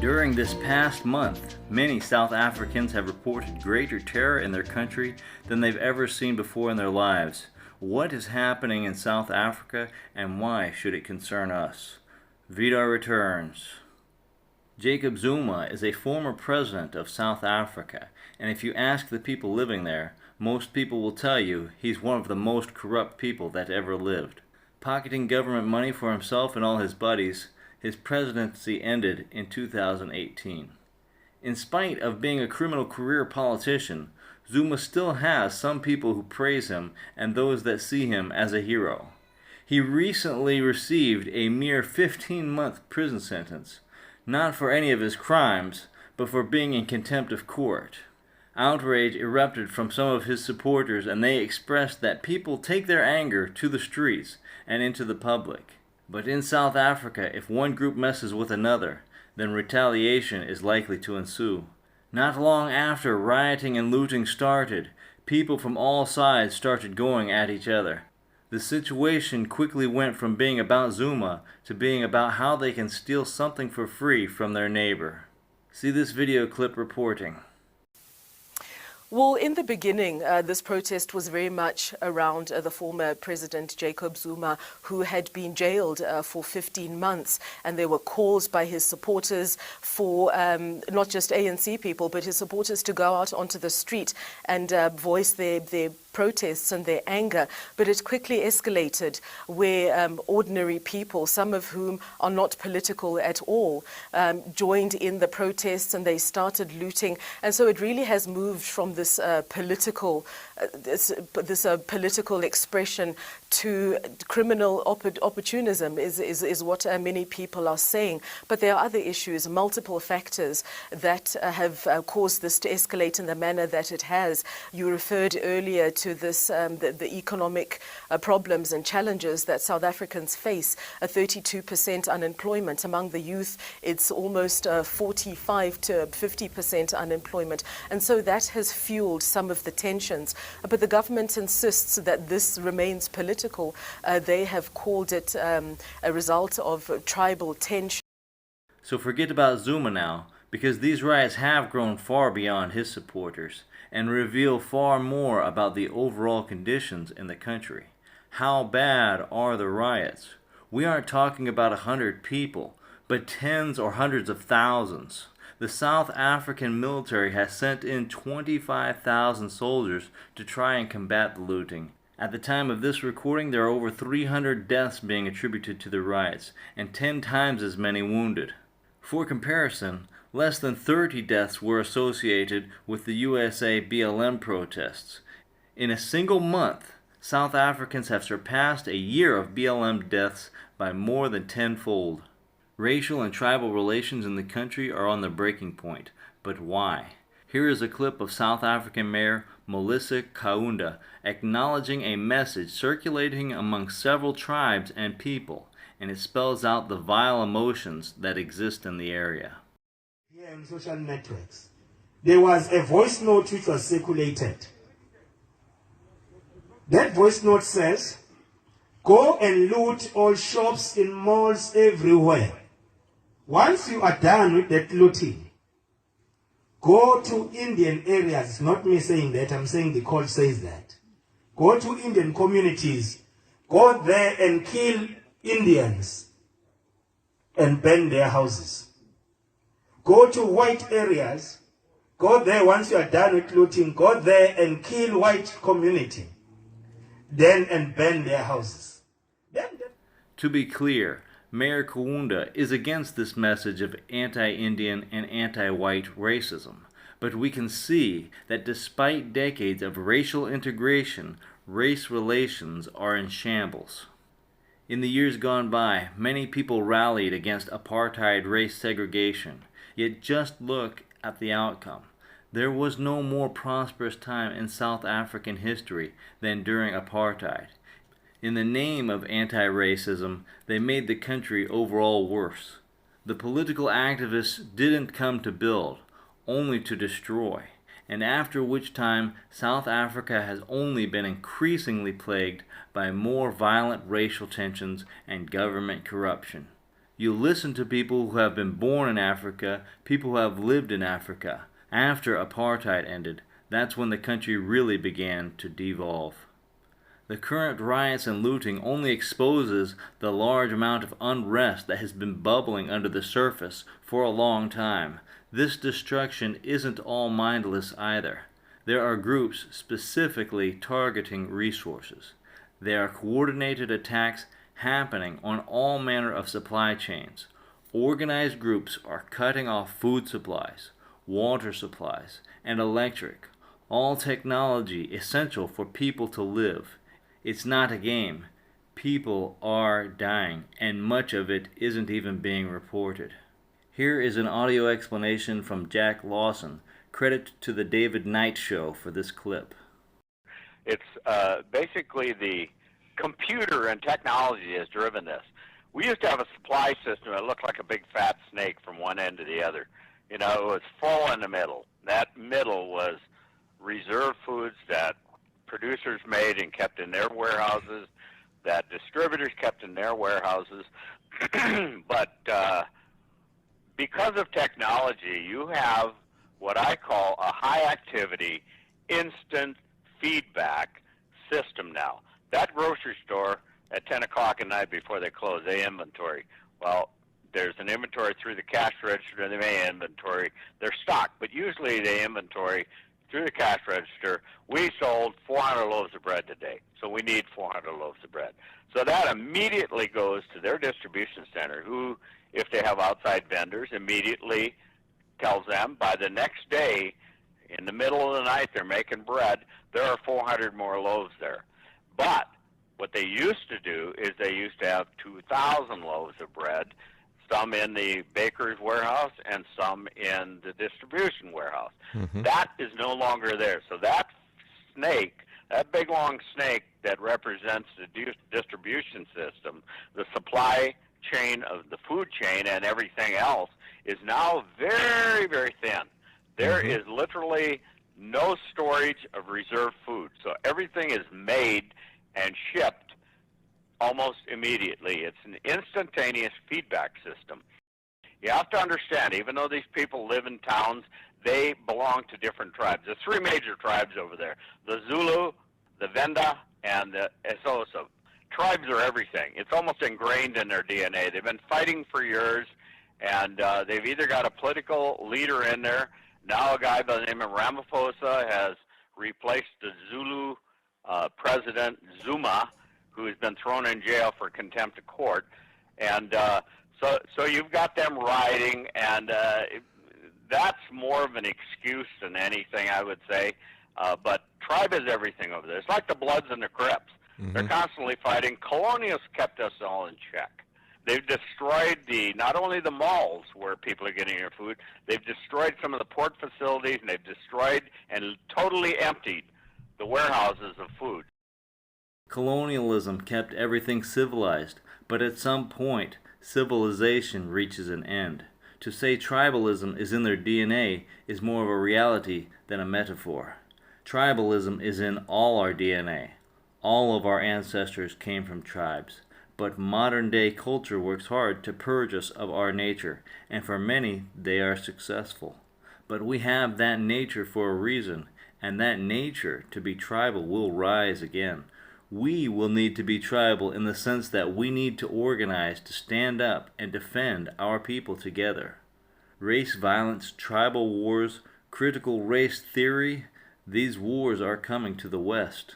During this past month, many South Africans have reported greater terror in their country than they've ever seen before in their lives. What is happening in South Africa and why should it concern us? VidarReturns. Jacob Zuma is a former president of South Africa, and if you ask the people living there, most people will tell you he's one of the most corrupt people that ever lived. Pocketing government money for himself and all his buddies, his presidency ended in 2018. In spite of being a criminal career politician, Zuma still has some people who praise him and those that see him as a hero. He recently received a mere 15-month prison sentence, not for any of his crimes, but for being in contempt of court. Outrage erupted from some of his supporters, and they expressed that people take their anger to the streets and into the public. But in South Africa, if one group messes with another, then retaliation is likely to ensue. Not long after rioting and looting started, people from all sides started going at each other. The situation quickly went from being about Zuma to being about how they can steal something for free from their neighbor. See this video clip reporting. Well, in the beginning, this protest was very much around the former President Jacob Zuma, who had been jailed for 15 months. And there were calls by his supporters for not just ANC people, but his supporters to go out onto the street and voice their protests and their anger. But it quickly escalated where ordinary people, some of whom are not political at all, joined in the protests and they started looting. And so it really has moved from this political expression to criminal opportunism is what many people are saying. But there are other issues, multiple factors that have caused this to escalate in the manner that it has. You referred earlier to this, the economic problems and challenges that South Africans face. A 32% unemployment among the youth. It's almost 45 to 50% unemployment. And so that has fueled some of the tensions. But the government insists that this remains political. They have called it a result of tribal tension. So forget about Zuma now, because these riots have grown far beyond his supporters and reveal far more about the overall conditions in the country. How bad are the riots? We aren't talking about 100 people, but tens or hundreds of thousands. The South African military has sent in 25,000 soldiers to try and combat the looting. At the time of this recording, there are over 300 deaths being attributed to the riots, and 10 times as many wounded. For comparison, less than 30 deaths were associated with the USA BLM protests. In a single month, South Africans have surpassed a year of BLM deaths by more than tenfold. Racial and tribal relations in the country are on the breaking point, but why? Here is a clip of South African Mayor Melissa Kaunda acknowledging a message circulating among several tribes and people, and it spells out the vile emotions that exist in the area. Here in social networks, there was a voice note which was circulated. That voice note says, "Go and loot all shops in malls everywhere. Once you are done with that looting, go to Indian areas." Not me saying that, I'm saying the call says that. Go to Indian communities, go there and kill Indians and burn their houses. Go to white areas, go there once you are done with looting, go there and kill white community, then and burn their houses. To be clear, Mayor Kaunda is against this message of anti-Indian and anti-white racism, but we can see that despite decades of racial integration, race relations are in shambles. In the years gone by, many people rallied against apartheid race segregation, yet just look at the outcome. There was no more prosperous time in South African history than during apartheid. In the name of anti-racism, they made the country overall worse. The political activists didn't come to build, only to destroy, and after which time South Africa has only been increasingly plagued by more violent racial tensions and government corruption. You listen to people who have been born in Africa, people who have lived in Africa. After apartheid ended, that's when the country really began to devolve. The current riots and looting only exposes the large amount of unrest that has been bubbling under the surface for a long time. This destruction isn't all mindless either. There are groups specifically targeting resources. There are coordinated attacks happening on all manner of supply chains. Organized groups are cutting off food supplies, water supplies, and electric, all technology essential for people to live. It's not a game. People are dying, and much of it isn't even being reported. Here is an audio explanation from Jack Lawson. Credit to the David Knight Show for this clip. It's basically the computer and technology has driven this. We used to have a supply system that looked like a big fat snake from one end to the other. You know, it was full in the middle. That middle was reserve foods that producers made and kept in their warehouses, that distributors kept in their warehouses. But because of technology, you have what I call a high activity, instant feedback system now. That grocery store at 10 o'clock at night before they close, they inventory. Well, there's an inventory through the cash register, they may inventory their stock, but usually they inventory through the cash register. We sold 400 loaves of bread today, so we need 400 loaves of bread. So that immediately goes to their distribution center, who, if they have outside vendors, immediately tells them by the next day, in the middle of the night, they're making bread, there are 400 more loaves there. But what they used to do is they used to have 2,000 loaves of bread, some in the baker's warehouse and some in the distribution warehouse. That is no longer there. So that snake, that big long snake that represents the distribution system, the supply chain of the food chain and everything else, is now very, very thin. There is literally no storage of reserve food. So everything is made and shipped almost immediately. It's an instantaneous feedback system. You have to understand, even though these people live in towns, they belong to different tribes. There's three major tribes over there: the Zulu, the Venda, and the Xhosa. Tribes are everything. It's almost ingrained in their DNA. They've been fighting for years, and they've either got a political leader in there. Now a guy by the name of Ramaphosa has replaced the Zulu President Zuma, who has been thrown in jail for contempt of court. And so you've got them rioting, and that's more of an excuse than anything, I would say. But tribe is everything over there. It's like the Bloods and the Crips. They're constantly fighting. Colonials kept us all in check. They've destroyed not only the malls where people are getting their food, they've destroyed some of the port facilities, and they've destroyed and totally emptied the warehouses of food. Colonialism kept everything civilized, but at some point, civilization reaches an end. To say tribalism is in their DNA is more of a reality than a metaphor. Tribalism is in all our DNA. All of our ancestors came from tribes. But modern-day culture works hard to purge us of our nature, and for many, they are successful. But we have that nature for a reason, and that nature to be tribal will rise again. We will need to be tribal in the sense that we need to organize to stand up and defend our people together. Race violence, tribal wars, critical race theory, these wars are coming to the West.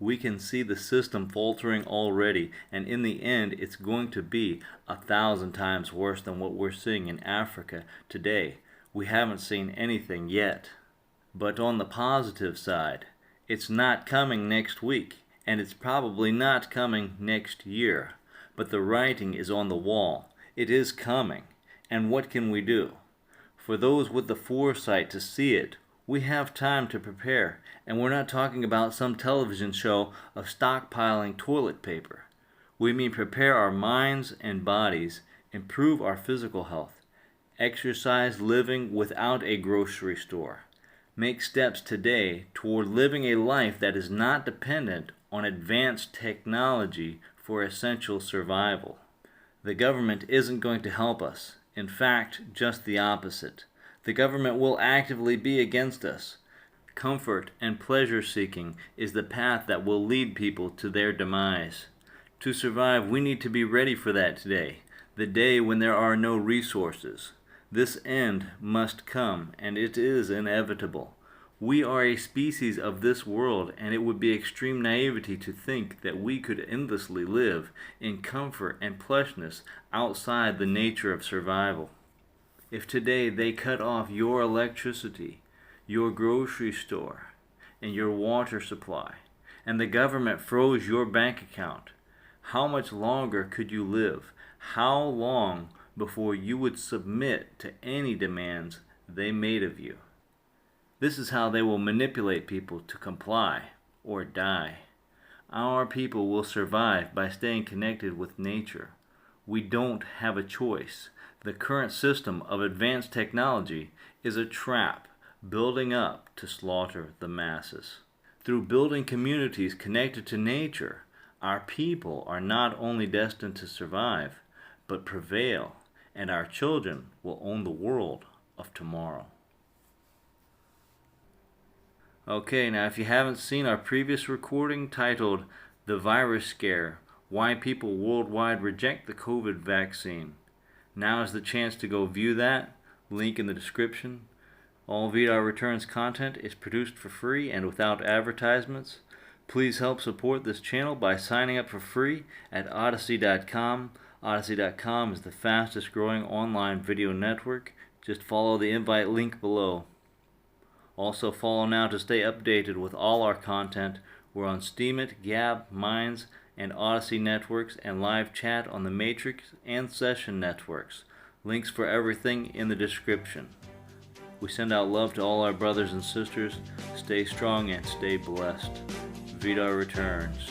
We can see the system faltering already, and in the end it's going to be 1,000 times worse than what we're seeing in Africa today. We haven't seen anything yet. But on the positive side, it's not coming next week, and it's probably not coming next year. But the writing is on the wall. It is coming. And what can we do? For those with the foresight to see it, we have time to prepare, and we're not talking about some television show of stockpiling toilet paper. We mean prepare our minds and bodies, improve our physical health, exercise living without a grocery store. Make steps today toward living a life that is not dependent on advanced technology for essential survival. The government isn't going to help us. In fact, just the opposite. The government will actively be against us. Comfort and pleasure seeking is the path that will lead people to their demise. To survive, we need to be ready for that today, the day when there are no resources. This end must come, and it is inevitable. We are a species of this world, and it would be extreme naivety to think that we could endlessly live in comfort and plushness outside the nature of survival. If today they cut off your electricity, your grocery store, and your water supply, and the government froze your bank account, how much longer could you live? How long before you would submit to any demands they made of you? This is how they will manipulate people to comply or die. Our people will survive by staying connected with nature. We don't have a choice. The current system of advanced technology is a trap building up to slaughter the masses. Through building communities connected to nature, our people are not only destined to survive, but prevail, and our children will own the world of tomorrow. Okay, now if you haven't seen our previous recording titled The Virus Scare, Why People Worldwide Reject the COVID Vaccine, now is the chance to go view that. Link in the description. All VidarReturns content is produced for free and without advertisements. Please help support this channel by signing up for free at ODYSEE.com. ODYSEE.com is the fastest growing online video network. Just follow the invite link below. Also follow now to stay updated with all our content. We're on Steemit, Gab, Minds, and Odyssey networks, and live chat on the Matrix and Session networks. Links for everything in the description. We send out love to all our brothers and sisters. Stay strong and stay blessed. VidarReturns.